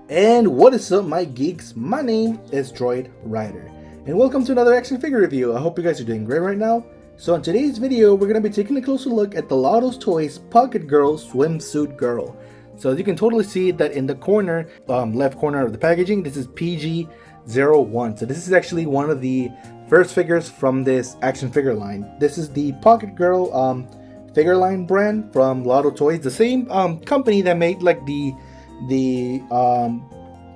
And what is up, my geeks? My name is DroidRider, and welcome to another action figure review. I hope you guys are doing great right now. So in today's video, we're going to be taking a closer look at the LADo Toys Pocket Girl Swimsuit Girl. So as you can totally see that in the corner, left corner of the packaging, this is PG01. So this is actually one of the first figures from this action figure line. This is the Pocket Girl figure line brand from LADo Toys, the same company that made like the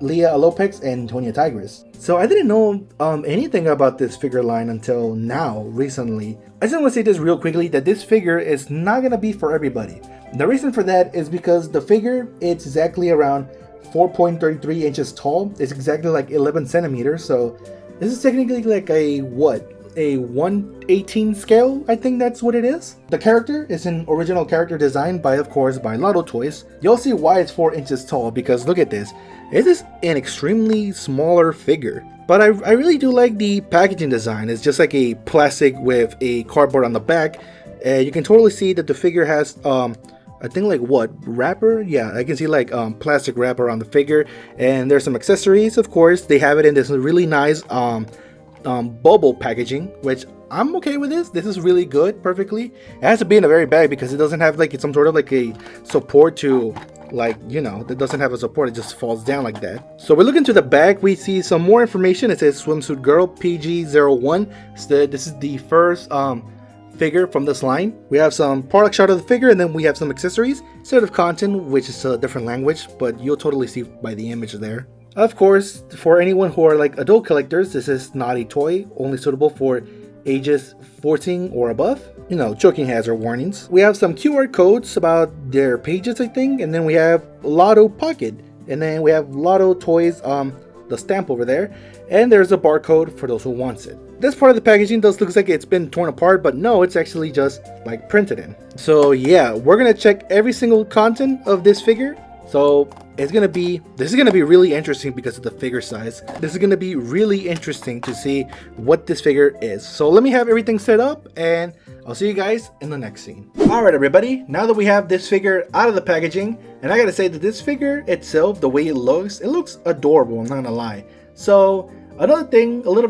Leah Lopez and Tonya Tigris. So I didn't know anything about this figure line until now, recently. I just want to say this real quickly, that this figure is not gonna be for everybody. The reason for that is because the figure, it's exactly around 4.33 inches tall. It's exactly like 11 centimeters. So this is technically like a 1/18 scale, I think that's what it is. The character is an original character designed by, of course, by LADo Toys. You'll see why it's 4 inches tall, because look at this. It is an extremely smaller figure. But I really do like the packaging design. It's just like a plastic with a cardboard on the back. You can totally see that the figure has, I think like wrapper? Yeah, I can see like plastic wrapper on the figure. And there's some accessories, of course. They have it in this really nice bubble packaging, which I'm okay with. This is really good, perfectly. It has to be in a very bag because it doesn't have like some sort of like a support to, like, you know, it doesn't have a support. It just falls down like that. So we look into the back, we see some more information. It says Swimsuit Girl PG01. So this is the first figure from this line. We have some product shot of the figure, and then we have some accessories, set of content, which is a different language, but you'll totally see by the image there. Of course, for anyone who are like adult collectors, this is not a toy, only suitable for ages 14 or above. You know, choking hazard warnings. We have some QR codes about their pages, I think, and then we have LADo Pocket, and then we have LADo Toys, the stamp over there, and there's a barcode for those who wants it. This part of the packaging does look like it's been torn apart, but no, it's actually just like printed in. So yeah, we're gonna check every single content of this figure. So this is gonna be really interesting because of the figure size. This is gonna be really interesting to see what this figure is. So let me have everything set up, and I'll see you guys in the next scene. Alright everybody, now that we have this figure out of the packaging, and I gotta say that this figure itself, the way it looks adorable, I'm not gonna lie. So another thing, a little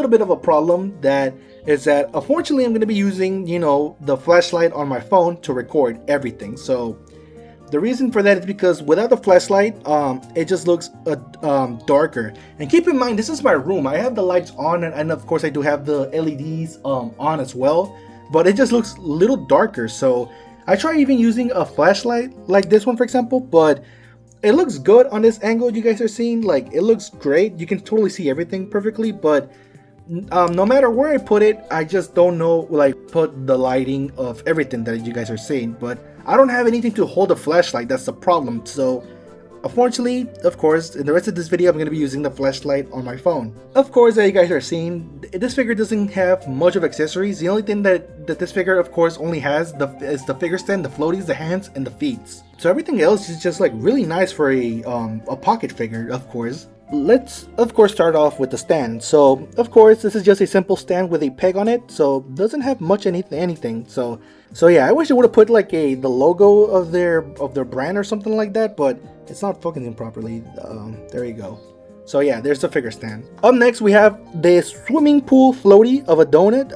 bit of a problem that is that unfortunately I'm gonna be using, you know, the flashlight on my phone to record everything. So the reason for that is because without the flashlight, it just looks darker. And keep in mind, this is my room. I have the lights on, and of course I do have the LEDs on as well. But it just looks a little darker. So I try even using a flashlight like this one, for example. But it looks good on this angle you guys are seeing. Like, it looks great. You can totally see everything perfectly. But no matter where I put it, I just don't know, like, put the lighting of everything that you guys are seeing. But I don't have anything to hold a flashlight. That's the problem. So unfortunately, of course, in the rest of this video, I'm going to be using the flashlight on my phone. Of course, as you guys are seeing, this figure doesn't have much of accessories. The only thing that this figure, of course, only has is the figure stand, the floaties, the hands, and the feet. So everything else is just like really nice for a pocket figure, of course. Let's, of course, start off with the stand. So, of course, this is just a simple stand with a peg on it, so doesn't have much anything. So yeah, I wish it would have put like the logo of their brand or something like that, but it's not focusing properly. There you go. So yeah, there's the figure stand. Up next, we have this swimming pool floaty of a donut.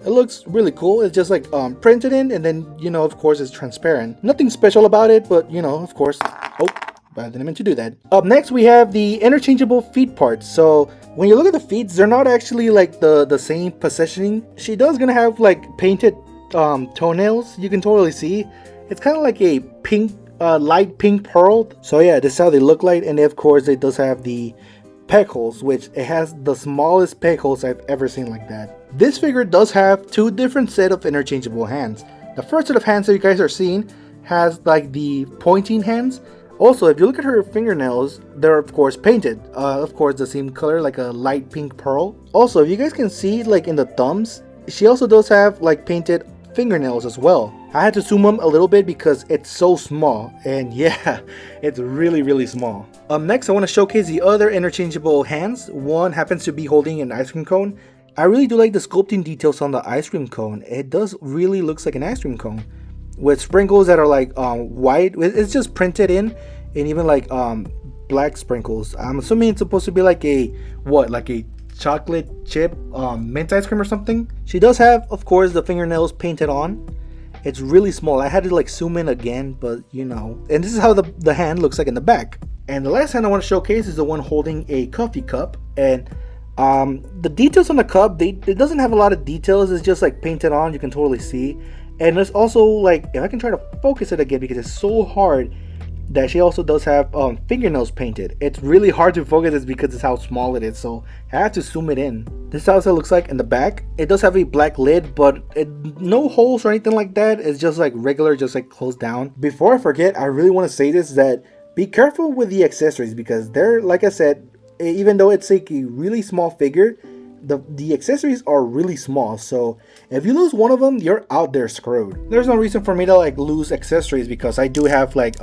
It looks really cool. It's just like printed in, and then, you know, of course, it's transparent. Nothing special about it, but, you know, of course. Oh, I didn't mean to do that. Up next, we have the interchangeable feet parts. So when you look at the feet, they're not actually like the same positioning. She does gonna have like painted toenails. You can totally see. It's kind of like a pink, light pink pearl. So yeah, this is how they look like. And of course, it does have the peg holes, which it has the smallest peg holes I've ever seen like that. This figure does have two different set of interchangeable hands. The first set of hands that you guys are seeing has like the pointing hands. Also, if you look at her fingernails, they're of course painted, of course the same color, like a light pink pearl. Also, if you guys can see, like in the thumbs, she also does have like painted fingernails as well. I had to zoom them a little bit because it's so small, and yeah, it's really small. Next, I want to showcase the other interchangeable hands. One happens to be holding an ice cream cone. I really do like the sculpting details on the ice cream cone. It does really looks like an ice cream cone, with sprinkles that are like white. It's just printed in, and even like black sprinkles. I'm assuming it's supposed to be like a, what, like a chocolate chip mint ice cream or something. She does have, of course, the fingernails painted on. It's really small. I had to like zoom in again, but you know. And this is how the hand looks like in the back. And the last hand I want to showcase is the one holding a coffee cup. And the details on the cup, it doesn't have a lot of details. It's just like painted on. You can totally see. And there's also like, if I can try to focus it again because it's so hard, that she also does have fingernails painted. It's really hard to focus this because it's how small it is, so I have to zoom it in. This is how it looks like in the back. It does have a black lid, but no holes or anything like that. It's just like regular, just like closed down. Before I forget, I really want to say this, that be careful with the accessories because they're, like I said, even though it's like a really small figure, the accessories are really small, so if you lose one of them, you're out there screwed. There's no reason for me to like lose accessories because I do have like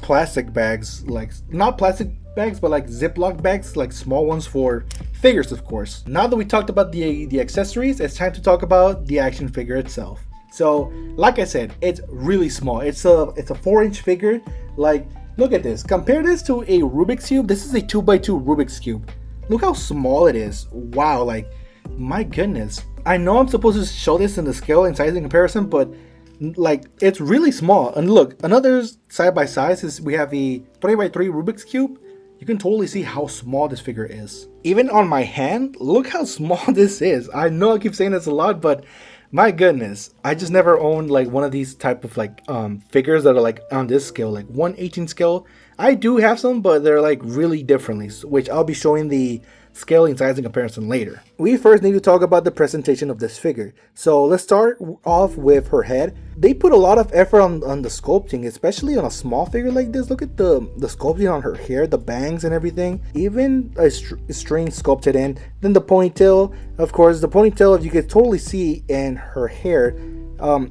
plastic bags, like not plastic bags but like Ziploc bags, like small ones for figures, of course. Now that we talked about the accessories, it's time to talk about the action figure itself. So like I said, it's really small. It's a 4-inch figure. Like, look at this, compare this to a Rubik's Cube. This is a 2x2 Rubik's Cube. Look how small it is. Wow, like my goodness. I know I'm supposed to show this in the scale and sizing comparison, but like it's really small. And look, another side by side is we have a 3x3 Rubik's Cube. You can totally see how small this figure is. Even on my hand, look how small this is. I know I keep saying this a lot, but my goodness, I just never owned like one of these type of like figures that are like on this scale, like 1/18 scale. I do have some, but they're like really differently, which I'll be showing the scaling, sizing comparison later. We first need to talk about the presentation of this figure. So let's start off with her head. They put a lot of effort on the sculpting, especially on a small figure like this. Look at the sculpting on her hair, the bangs and everything. Even a string sculpted in. Then the ponytail, of course, the ponytail, if you can totally see in her hair,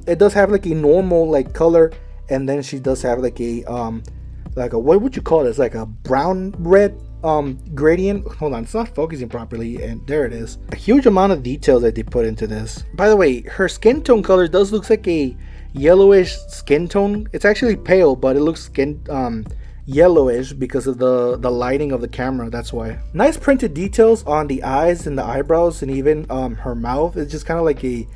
it does have like a normal like color, and then she does have like a what would you call this? Like a brown red gradient. Hold on, it's not focusing properly, and there it is. A huge amount of details that they put into this. By the way, her skin tone color does look like a yellowish skin tone. It's actually pale, but it looks yellowish because of the lighting of the camera. That's why. Nice printed details on the eyes and the eyebrows, and even her mouth. It's just kind of like a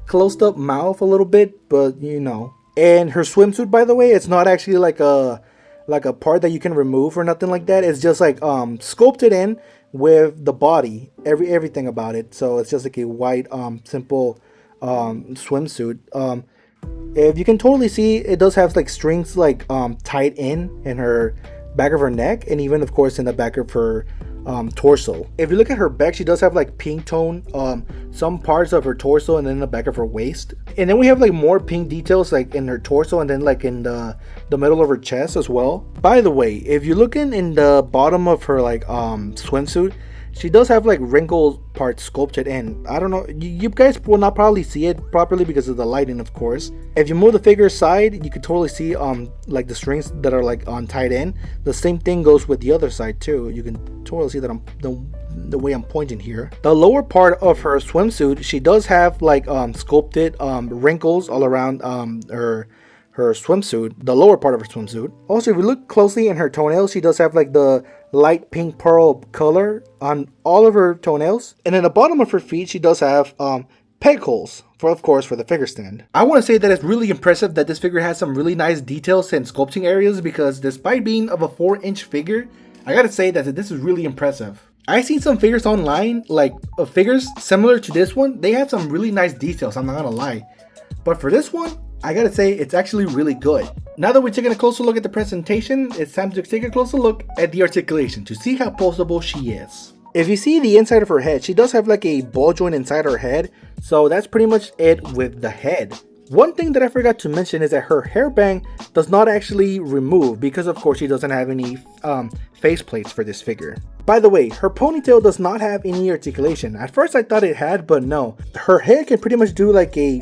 closed up mouth a little bit, but you know. And her swimsuit, by the way, it's not actually like a part that you can remove or nothing like that. It's just like sculpted in with the body, everything about it. So it's just like a white simple swimsuit. If you can totally see, it does have like strings like tied in her back of her neck, and even of course in the back of her torso. If you look at her back, she does have like pink tone some parts of her torso and then the back of her waist, and then we have like more pink details like in her torso and then like in the middle of her chest as well. By the way, if you're looking in the bottom of her like swimsuit, she does have like wrinkled parts sculpted in. I don't know, you guys will not probably see it properly because of the lighting, of course. If you move the figure aside, you can totally see like the strings that are like tied in. The same thing goes with the other side too. You can totally see that the way I'm pointing here. The lower part of her swimsuit, she does have like sculpted wrinkles all around her swimsuit, the lower part of her swimsuit. Also, if you look closely in her toenails, she does have like the light pink pearl color on all of her toenails. And in the bottom of her feet, she does have peg holes for, of course, for the figure stand. I want to say that it's really impressive that this figure has some really nice details and sculpting areas, because despite being of a 4-inch figure, I gotta say that this is really impressive. I've seen some figures online, like figures similar to this one. They have some really nice details, I'm not gonna lie. But for this one, I gotta say it's actually really good. Now that we're taking a closer look at the presentation, it's time to take a closer look at the articulation to see how poseable she is. If you see the inside of her head, she does have like a ball joint inside her head, so that's pretty much it with the head. One thing that I forgot to mention is that her hairband does not actually remove, because of course she doesn't have any face plates for this figure. By the way, her ponytail does not have any articulation. At first I thought it had, but no. Her hair can pretty much do like a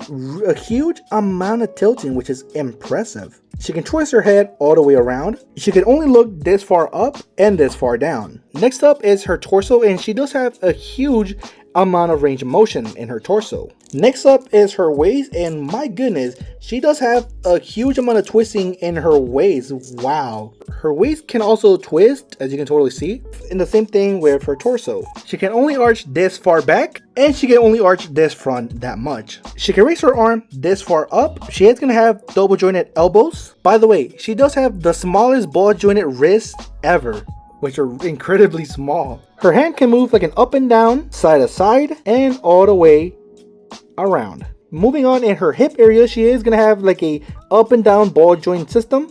huge amount of tilting, which is impressive. She can twist her head all the way around. She can only look this far up and this far down. Next up is her torso, and she does have a huge amount of range of motion in her torso. Next up is her waist, and my goodness, she does have a huge amount of twisting in her waist. Wow. Her waist can also twist, as you can totally see. And the same thing with her torso. She can only arch this far back, and she can only arch this front that much. She can raise her arm this far up. She is going to have double jointed elbows. By the way, she does have the smallest ball jointed wrists ever, which are incredibly small. Her hand can move like an up and down, side to side, and all the way around. Moving on, in her hip area, she is going to have like a up and down ball joint system.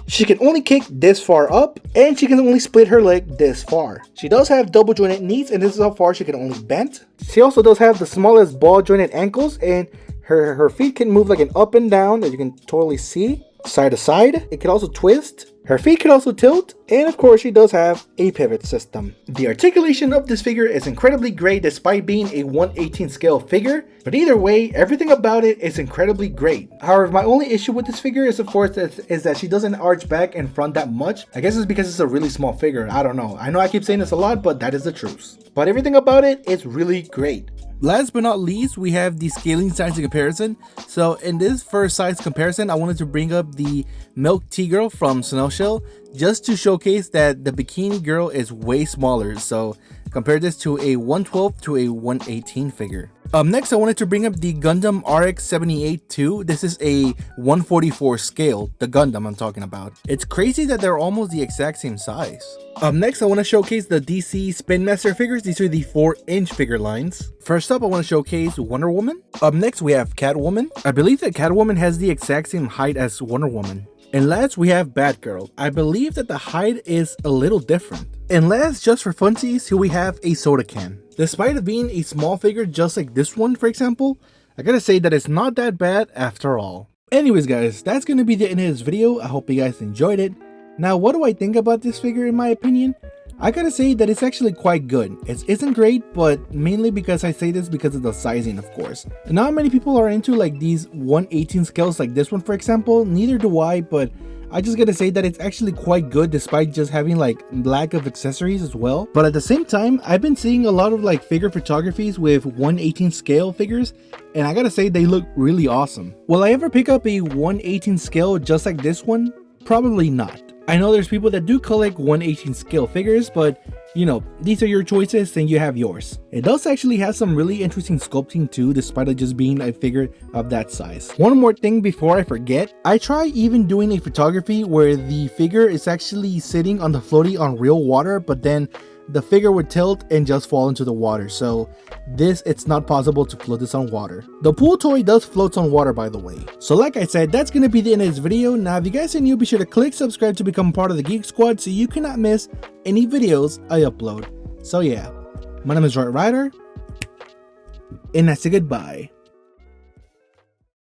She can only kick this far up, and she can only split her leg this far. She does have double jointed knees, and this is how far she can only bend. She also does have the smallest ball jointed ankles, and her feet can move like an up and down, as you can totally see, side to side. It can also twist. Her feet can also tilt, and of course she does have a pivot system. The articulation of this figure is incredibly great despite being a 1/18 scale figure, but either way, everything about it is incredibly great. However, my only issue with this figure is of course that she doesn't arch back and front that much. I guess it's because it's a really small figure, I don't know. I know I keep saying this a lot, but that is the truth. But everything about it is really great. Last but not least, we have the scaling size comparison. So in this first size comparison, I wanted to bring up the Milk Tea Girl from Snowshell just to showcase that the Bikini Girl is way smaller. So compare this to a 1/12 to a 1/18 figure. Next, I wanted to bring up the Gundam RX-78-2. This is a 1/44 scale, the Gundam I'm talking about. It's crazy that they're almost the exact same size. Next, I want to showcase the DC Spin Master figures. These are the 4-inch figure lines. First up, I want to showcase Wonder Woman. Up next, we have Catwoman. I believe that Catwoman has the exact same height as Wonder Woman. And last, we have Batgirl. I believe that the height is a little different. And last, just for funsies, here we have a soda can. Despite it being a small figure just like this one, for example, I gotta say that it's not that bad after all. Anyways guys, that's gonna be the end of this video. I hope you guys enjoyed it. Now, what do I think about this figure in my opinion? I gotta say that it's actually quite good. It isn't great, but mainly because I say this because of the sizing, of course. Not many people are into like these 1/18 scales like this one, for example. Neither do I, but I just gotta say that it's actually quite good despite just having like lack of accessories as well. But at the same time, I've been seeing a lot of like figure photographies with 1/18 scale figures, and I gotta say they look really awesome. Will I ever pick up a 1/18 scale just like this one? Probably not. I know there's people that do collect 1/18 scale figures, but you know, these are your choices and you have yours. It does actually have some really interesting sculpting too, despite it just being a figure of that size. One more thing before I forget, I try even doing a photography where the figure is actually sitting on the floaty on real water, but then the figure would tilt and just fall into the water. So it's not possible to float this on water. The pool toy does float on water, by the way. So like I said, that's gonna be the end of this video. Now if you guys are new, be sure to click subscribe to become part of the Geek Squad so you cannot miss any videos I upload. So yeah, my name is DroidRider, and I say goodbye.